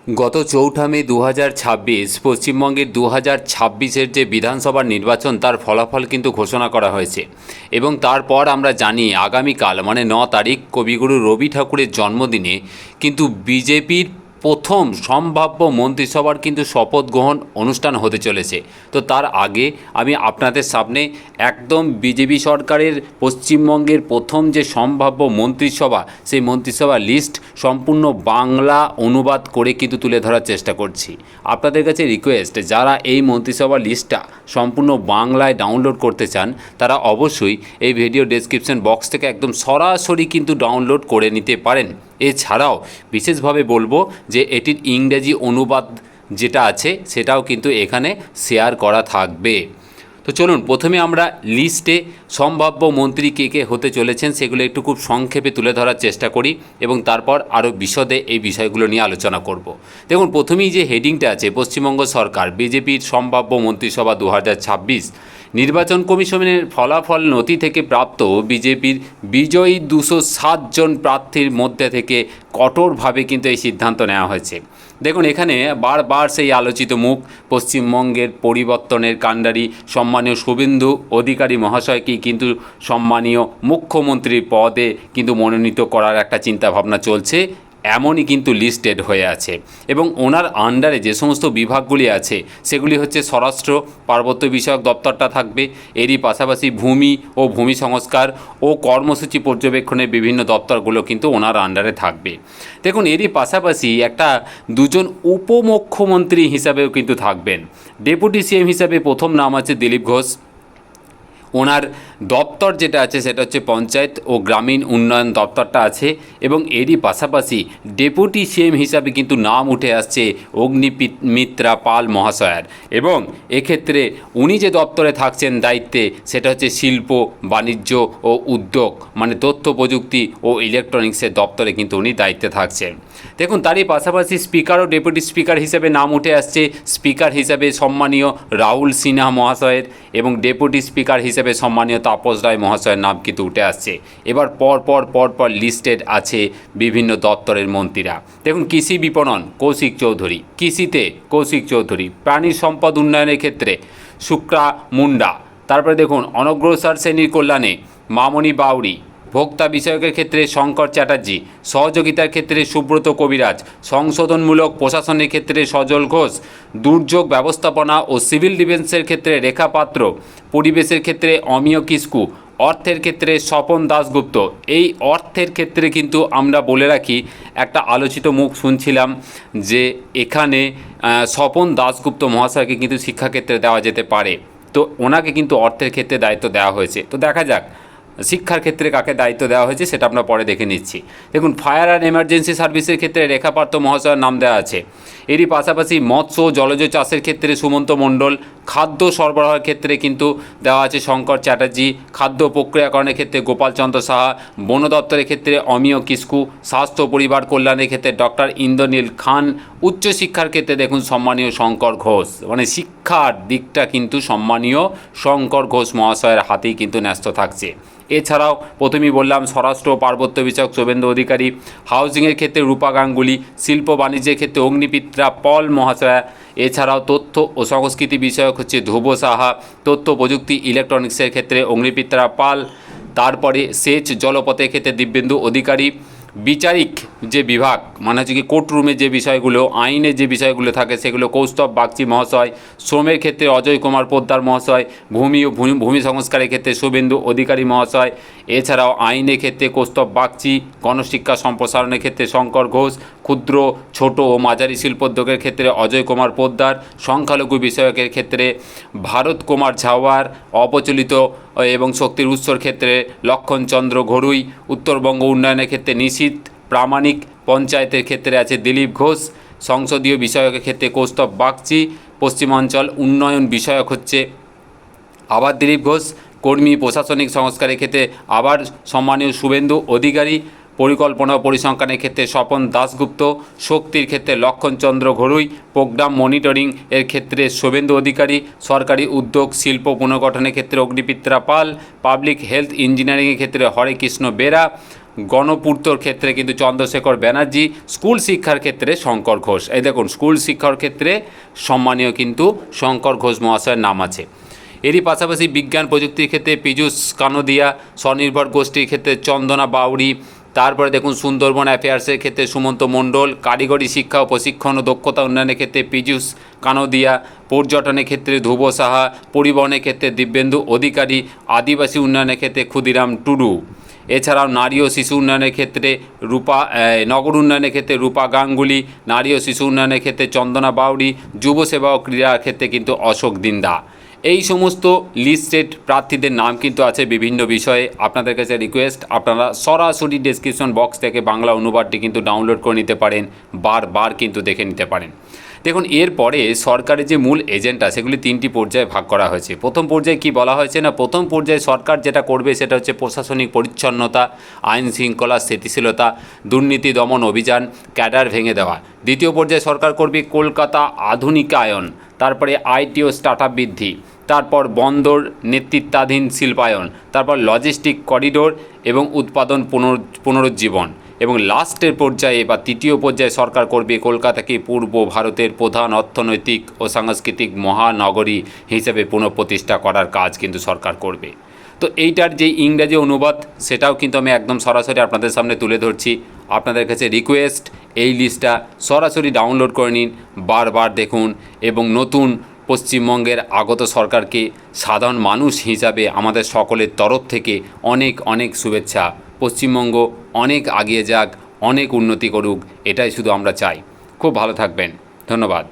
গত 4 মে 2026 পশ্চিমবঙ্গের 2026-এর যে বিধানসভার নির্বাচন তার ফলাফল কিন্তু ঘোষণা করা হয়েছে এবং তারপর আমরা জানি আগামীকাল মানে 9 তারিখ কবিগুরু রবি ঠাকুরের জন্মদিনে কিন্তু বিজেপির প্রথম সম্ভাব্য মন্ত্রিসভার কিন্তু শপথ গ্রহণ অনুষ্ঠান হতে চলেছে। তো তার আগে আমি আপনাদের সামনে একদম বিজেপি সরকারের পশ্চিমবঙ্গের প্রথম যে সম্ভাব্য মন্ত্রিসভা সেই মন্ত্রিসভা লিস্ট সম্পূর্ণ বাংলা অনুবাদ করে কিন্তু তুলে ধরার চেষ্টা করছি। আপনাদের কাছে রিকোয়েস্ট, যারা এই মন্ত্রিসভা লিস্টটা সম্পূর্ণ বাংলায় ডাউনলোড করতে চান তারা অবশ্যই এই ভিডিও ডেসক্রিপশন বক্স থেকে একদম সরাসরি কিন্তু ডাউনলোড করে নিতে পারেন। এছাড়াও বিশেষভাবে বলবো যে এটির ইংরেজি অনুবাদ যেটা আছে সেটাও কিন্তু এখানে শেয়ার করা থাকবে। তো চলুন প্রথমে আমরা লিস্টে সম্ভাব্য মন্ত্রী কে কে হতে চলেছেন সেগুলো একটু খুব সংক্ষেপে তুলে ধরার চেষ্টা করি এবং তারপর আরও বিশদে এই বিষয়গুলো নিয়ে আলোচনা করব। দেখুন, প্রথমেই যে হেডিংটা আছে পশ্চিমবঙ্গ সরকার বিজেপির সম্ভাব্য মন্ত্রিসভা 2026, নির্বাচন কমিশনের ফলাফল নথি থেকে প্রাপ্ত বিজেপির বিজয়ী 207 জন প্রার্থীর মধ্যে থেকে কঠোরভাবে কিন্তু এই সিদ্ধান্ত নেওয়া হয়েছে। দেখুন, এখানে বারবার সেই আলোচিত মুখ পশ্চিমবঙ্গের পরিবর্তনের কাণ্ডারি সম্মানীয় শুভেন্দু অধিকারী মহাশয়কেই কিন্তু সম্মানীয় মুখ্যমন্ত্রীর পদে কিন্তু মনোনীত করার একটা চিন্তাভাবনা চলছে, এমনই কিন্তু লিস্টেড হয়ে আছে। এবং ওনার আন্ডারে যে সমস্ত বিভাগগুলি আছে সেগুলি হচ্ছে স্বরাষ্ট্র পার্বত্য বিষয়ক দপ্তরটা থাকবে, এরই পাশাপাশি ভূমি ও ভূমি সংস্কার ও কর্মসূচি পর্যবেক্ষণের বিভিন্ন দপ্তরগুলো কিন্তু ওনার আন্ডারে থাকবে। দেখুন, এরই পাশাপাশি একটা দুজন উপমুখ্যমন্ত্রী হিসাবেও কিন্তু থাকবেন। ডেপুটি সিএম হিসাবে প্রথম নাম আছে দিলীপ ঘোষ। ওনার দপ্তর যেটা আছে সেটা হচ্ছে পঞ্চায়েত ও গ্রামীণ উন্নয়ন দপ্তরটা আছে এবং এরই পাশাপাশি ডেপুটি সিএম হিসাবে কিন্তু নাম উঠে আসছে অগ্নিমিত্রা পাল মহাশয়ার এবং এক্ষেত্রে উনি যে দপ্তরে থাকছেন দায়িত্বে সেটা হচ্ছে শিল্প বাণিজ্য ও উদ্যোগ মানে তথ্য প্রযুক্তি ও ইলেকট্রনিক্সের দপ্তরে কিন্তু উনি দায়িত্বে থাকছেন। দেখুন, তারই পাশাপাশি স্পিকার ও ডেপুটি স্পিকার হিসেবে নাম উঠে আসছে স্পিকার হিসাবে সম্মানীয় রাহুল সিনহা মহাশয়ের এবং ডেপুটি স্পিকার হিসেবে সম্মানীয় তাপস রায় মহাশয়ের নাম কিন্তু উঠে আসছে। এবার পর লিস্টেড আছে বিভিন্ন দপ্তরের মন্ত্রীরা। দেখুন, কৃষি বিপণন কৌশিক চৌধুরী, কৃষিতে কৌশিক চৌধুরী, প্রাণী সম্পদ উন্নয়নের ক্ষেত্রে শুক্রা মুন্ডা, তারপরে দেখুন অনগ্রসর শ্রেণীর কল্যাণে মামনি বাউরি, ভোক্তা বিষয়কের ক্ষেত্রে শঙ্কর চ্যাটার্জি, সহযোগিতার ক্ষেত্রে সুব্রত কবিরাজ, সংশোধনমূলক প্রশাসনের ক্ষেত্রে সজল ঘোষ, দুর্যোগ ব্যবস্থাপনা ও সিভিল ডিফেন্সের ক্ষেত্রে রেখা পাত্র, পরিবেশের ক্ষেত্রে অমিয় কিস্কু, অর্থের ক্ষেত্রে স্বপন দাশগুপ্ত। এই অর্থের ক্ষেত্রে কিন্তু আমরা বলে রাখি একটা আলোচিত মুখ শুনছিলাম যে এখানে স্বপন দাশগুপ্ত মহাশয়কে কিন্তু শিক্ষাক্ষেত্রে দেওয়া যেতে পারে, তো ওনাকে কিন্তু অর্থের ক্ষেত্রে দায়িত্ব দেওয়া হয়েছে। তো দেখা যাক শিক্ষার ক্ষেত্রে কাকে দায়িত্ব দেওয়া হয়েছে সেটা আমরা পরে দেখে নিচ্ছি। দেখুন, ফায়ার অ্যান্ড এমার্জেন্সি সার্ভিসের ক্ষেত্রে রেখা পাত্র মহাশয়ের নাম দেওয়া আছে। এরই পাশাপাশি মৎস্য জলজ চাষের ক্ষেত্রে সুমন্ত মণ্ডল, খাদ্য সরবরাহের ক্ষেত্রে কিন্তু দেওয়া আছে শঙ্কর চ্যাটার্জি, খাদ্য প্রক্রিয়াকরণের ক্ষেত্রে গোপালচন্দ্র সাহা, বন দপ্তরের ক্ষেত্রে অমিয় কিস্কু, স্বাস্থ্য পরিবার কল্যাণের ক্ষেত্রে ডক্টর ইন্দ্রনীল খান, উচ্চশিক্ষার ক্ষেত্রে দেখুন সম্মানীয় শঙ্কর ঘোষ, মানে শিক্ষার দিকটা কিন্তু সম্মানীয় শঙ্কর ঘোষ মহাশয়ের হাতেই কিন্তু ন্যস্ত থাকছে। এছাড়াও প্রথমেই বললাম স্বরাষ্ট্র পার্বত্য বিষয়ক শুভেন্দু অধিকারী, হাউজিংয়ের ক্ষেত্রে রূপা গাঙ্গুলি, শিল্প বাণিজ্যের ক্ষেত্রে অগ্নিমিত্রা পল মহাশয়া, এছাড়াও তথ্য ও সংস্কৃতি বিষয়ক হচ্ছে ধ্রুব সাহা, তথ্য প্রযুক্তি ইলেকট্রনিক্সের ক্ষেত্রে অগ্নিমিত্রা পাল, তারপরে সেচ জলপথের ক্ষেত্রে দিব্যেন্দু অধিকারী, বিচারিক যে বিভাগ মানে হচ্ছে কি কোর্টরুমের যে বিষয়গুলো আইনের যে বিষয়গুলো থাকে সেগুলো কৌস্তব বাগচি মহাশয়, শ্রমের ক্ষেত্রে অজয় কুমার পোদ্দার মহাশয়, ভূমি ও ভূমি সংস্কারের ক্ষেত্রে শুভেন্দু অধিকারী মহাশয়, এছাড়াও আইনের ক্ষেত্রে কৌস্তব বাগচি, গণশিক্ষা সম্প্রসারণের ক্ষেত্রে শঙ্কর ঘোষ, ক্ষুদ্র ছোট ও মাঝারি শিল্পোদ্যোগের ক্ষেত্রে অজয় কুমার পোদ্দার, সংখ্যালঘু বিষয়কের ক্ষেত্রে ভারত কুমার ঝাওয়ার, অপ্রচলিত এবং শক্তির উৎসর ক্ষেত্রে লক্ষণচন্দ্র ঘড়ুই, উত্তরবঙ্গ উন্নয়নের ক্ষেত্রে নিশীথ প্রামাণিক, পঞ্চায়েতের ক্ষেত্রে আছে দিলীপ ঘোষ, সংসদীয় বিষয়কের ক্ষেত্রে কৌস্তব বাগচি, পশ্চিমাঞ্চল উন্নয়ন বিষয়ক হচ্ছে আবার দিলীপ ঘোষ, কর্মী প্রশাসনিক সংস্কারের ক্ষেত্রে আবার সম্মানীয় শুভেন্দু অধিকারী, পরিকল্পনা ও পরিসংখ্যানের ক্ষেত্রে স্বপন দাশগুপ্ত, শক্তির ক্ষেত্রে লক্ষণচন্দ্র ঘড়ুই, প্রোগ্রাম মনিটরিং এর ক্ষেত্রে শুভেন্দু অধিকারী, সরকারি উদ্যোগ শিল্প পুনর্গঠনের ক্ষেত্রে অগ্নিমিত্রা পাল, পাবলিক হেলথ ইঞ্জিনিয়ারিংয়ের ক্ষেত্রে হরে কৃষ্ণ বেরা, গণপূর্তর ক্ষেত্রে কিন্তু চন্দ্রশেখর ব্যানার্জি, স্কুল শিক্ষার ক্ষেত্রে শঙ্কর ঘোষ। এই দেখুন, স্কুল শিক্ষার ক্ষেত্রে সম্মানীয় কিন্তু শঙ্কর ঘোষ মহাশয়ের নাম আছে। এরই পাশাপাশি বিজ্ঞান প্রযুক্তির ক্ষেত্রে পীযূষ কানোদিয়া, স্বনির্ভর গোষ্ঠীর ক্ষেত্রে চন্দনা বাউরি, তারপরে দেখুন সুন্দরবন অ্যাফেয়ার্সের ক্ষেত্রে সুমন্ত মণ্ডল, কারিগরি শিক্ষা ও প্রশিক্ষণ ও দক্ষতা উন্নয়নের ক্ষেত্রে পীযূষ কানোদিয়া, পর্যটনের ক্ষেত্রে ধ্রুব সাহা, পরিবহনের ক্ষেত্রে দিব্যেন্দু অধিকারী, আদিবাসী উন্নয়নের ক্ষেত্রে ক্ষুদিরাম টুডু। এছাড়াও নারী ও শিশু উন্নয়নের ক্ষেত্রে নগর উন্নয়নের ক্ষেত্রে রূপা গাঙ্গুলি, নারী ও শিশু উন্নয়নের ক্ষেত্রে চন্দনা বাউরি, যুব সেবা ও ক্রীড়ার ক্ষেত্রে কিন্তু অশোক দিন্দা। এই সমস্ত লিস্টেড প্রার্থীদের নাম কিন্তু আছে বিভিন্ন বিষয়ে। আপনাদের কাছে রিকোয়েস্ট, আপনারা সরাসরি ডেসক্রিপশন বক্স থেকে বাংলা অনুবাদটি কিন্তু ডাউনলোড করে নিতে পারেন, বারবার কিন্তু দেখে নিতে পারেন। দেখুন, এরপরে সরকারের যে মূল এজেন্ডা সেগুলি 3টি পর্যায়ে ভাগ করা হয়েছে। প্রথম পর্যায়ে কি বলা হয়েছে না, প্রথম পর্যায়ে সরকার যেটা করবে সেটা হচ্ছে প্রশাসনিক পরিচ্ছন্নতা, আইন শৃঙ্খলা স্থিতিশীলতা, দুর্নীতি দমন অভিযান, ক্যাডার ভেঙে দেওয়া। দ্বিতীয় পর্যায়ে সরকার করবে কলকাতা আধুনিকায়ন, তারপরে আইটি ও স্টার্টআপ বৃদ্ধি, তারপর বন্দর নেতৃত্বাধীন শিল্পায়ন, তারপর লজিস্টিক করিডোর এবং উৎপাদন পুনরুজ্জীবন, এবং লাস্টের পর্যায়ে বা তৃতীয় পর্যায়ে সরকার করবে কলকাতাকে পূর্ব ভারতের প্রধান অর্থনৈতিক ও সাংস্কৃতিক মহানগরী হিসেবে পুনঃপ্রতিষ্ঠা করার কাজ কিন্তু সরকার করবে। তো এইটার যে ইংরেজি অনুবাদ সেটাও কিন্তু আমি একদম সরাসরি আপনাদের সামনে তুলে ধরছি। আপনাদের কাছে রিকোয়েস্ট, এই লিস্টটা সরাসরি ডাউনলোড করে নিন, বারবার দেখুন, এবং নতুন পশ্চিমবঙ্গের আগত সরকারকে সাধারণ মানুষ হিসাবে আমাদের সকলের তরফ থেকে অনেক অনেক শুভেচ্ছা। পশ্চিমবঙ্গ অনেক এগিয়ে যাক, অনেক উন্নতি করুক, এটাই শুধু আমরা চাই। খুব ভালো থাকবেন, ধন্যবাদ।